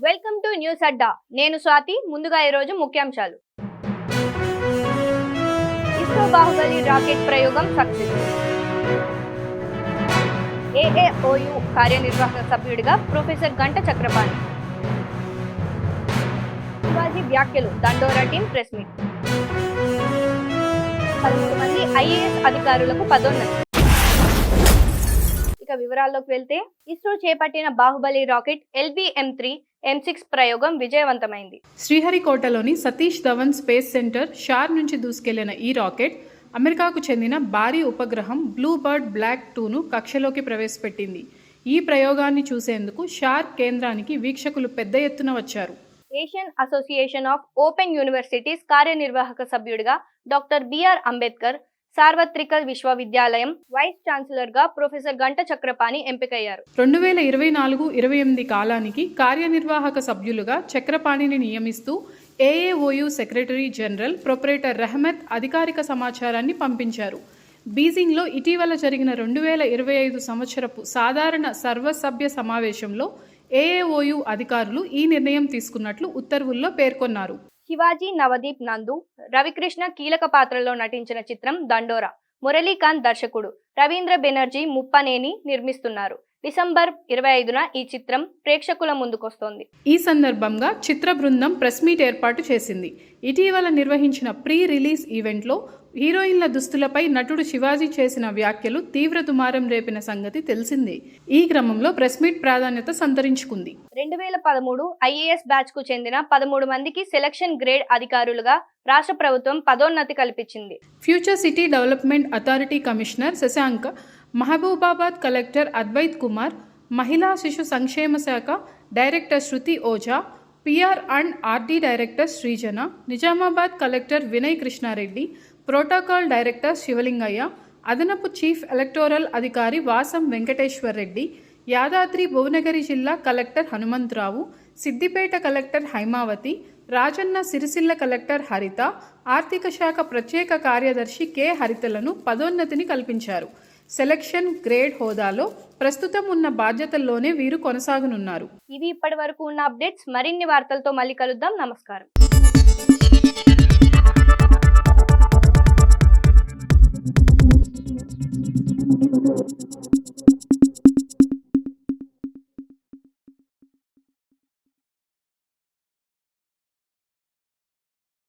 Welcome to news అడ్డా. నేను స్వాతి. ముందుగా ఈ రోజు ముఖ్యాంశాలు. ఇస్రో బాహుబలి రాకెట్ ప్రయోగం సక్సెస్. ఏఏఓయు కార్యనిర్వాహక సభ్యుడిగా ప్రొఫెసర్ గంట చక్రపాణి. శివాజీ వ్యాఖ్యలు దండోరా టీం ప్రెస్ మీట్. 11 మంది ఐఏఎస్ అధికారులకు పదోన్నతి. ఇక వివరాల్లోకి వెళ్తే, ఇస్రో చేపట్టిన బాహుబలి రాకెట్ LBM-3 M6 ప్రయోగం విజయవంతమైంది. శ్రీహరికోటలోని సతీష్ ధవన్ స్పేస్ సెంటర్ షార్ నుంచి దూసుకెళ్లిన ఈ రాకెట్ అమెరికాకు చెందిన భారీ ఉపగ్రహం బ్లూ బర్డ్ బ్లాక్ 2ను కక్షలోకి ప్రవేశపెట్టింది. ఈ ప్రయోగాన్ని చూసేందుకు షార్ కేంద్రానికి వీక్షకులు పెద్ద ఎత్తున వచ్చారు. Asian association of open universities కార్యనిర్వాహక సభ్యుడిగా డాక్టర్ బిఆర్ అంబేద్కర్ సార్వత్రిక విశ్వవిద్యాలయం వైస్ ఛాన్సలర్ గా ప్రొఫెసర్ గంట చక్రపాణి ఎంపికయ్యారు. 2024-28 కాలానికి కార్యనిర్వాహక సభ్యులుగా చక్రపాణిని నియమిస్తూ ఏఏఓయు సెక్రటరీ జనరల్ ప్రొపరేటర్ రెహమత్ అధికారిక సమాచారాన్ని పంపించారు. బీజింగ్లో ఇటీవల జరిగిన 2025 సంవత్సరపు సాధారణ సర్వసభ్య సమావేశంలో ఏఏఓయు అధికారులు ఈ నిర్ణయం తీసుకున్నట్లు ఉత్తర్వుల్లో పేర్కొన్నారు. శివాజీ, నవదీప్ నందు, రవికృష్ణ కీలక పాత్రలో నటించిన చిత్రం దండోరా. మురళీకాంత్ దర్శకుడు, రవీంద్ర బెనర్జీ ముప్పనేని నిర్మిస్తున్నారు. డిసెంబర్ 25న ఈ చిత్రం ప్రేక్షకుల ముందుకొస్తోంది. ఈ సందర్భంగా చిత్ర బృందం ప్రెస్ మీట్ ఏర్పాటు చేసింది. ఇటీవల నిర్వహించిన ప్రీ రిలీజ్ ఈవెంట్లో హీరోయిన్ల దుస్తులపై నటుడు శివాజీ చేసిన వ్యాఖ్యలు తీవ్ర దుమారం రేపిన సంగతి తెలిసిందే. ఈ క్రమంలో ప్రెస్ మీట్ ప్రాధాన్యత సంతరించుకుంది. 2013 ఐఏఎస్ బ్యాచ్ కు చెందిన 13 మందికి సెలక్షన్ గ్రేడ్ అధికారులుగా రాష్ట్ర ప్రభుత్వం పదోన్నతి కల్పించింది. Future city development authority commissioner Shashank, Mahabubabad collector Advait Kumar, మహిళా శిశు సంక్షేమ శాఖ director Shruti Ojha, PR and RD director Srijana, Nizamabad collector Vinay Krishna Reddy, protocol director Shivalingaiah, అదనపు చీఫ్ ఎలక్టోరల్ అధికారి వాసం వెంకటేశ్వర్ రెడ్డి, యాదాద్రి భువనగిరి జిల్లా collector Hanumantha Rao, Siddipet collector Haimavathi, Rajanna Sircilla collector Haritha, ఆర్థిక శాఖ ప్రత్యేక కార్యదర్శి K హరితలను పదోన్నతిని కల్పించారు. సెలక్షన్ గ్రేడ్ హోదాలో ప్రస్తుతం ఉన్న బాధ్యతల్లోనే వీరు కొనసాగనున్నారు. ఇవి ఇప్పటి వరకు ఉన్న అప్డేట్స్. మరిన్ని వార్తలతో మళ్ళీ కలుద్దాం. నమస్కారం.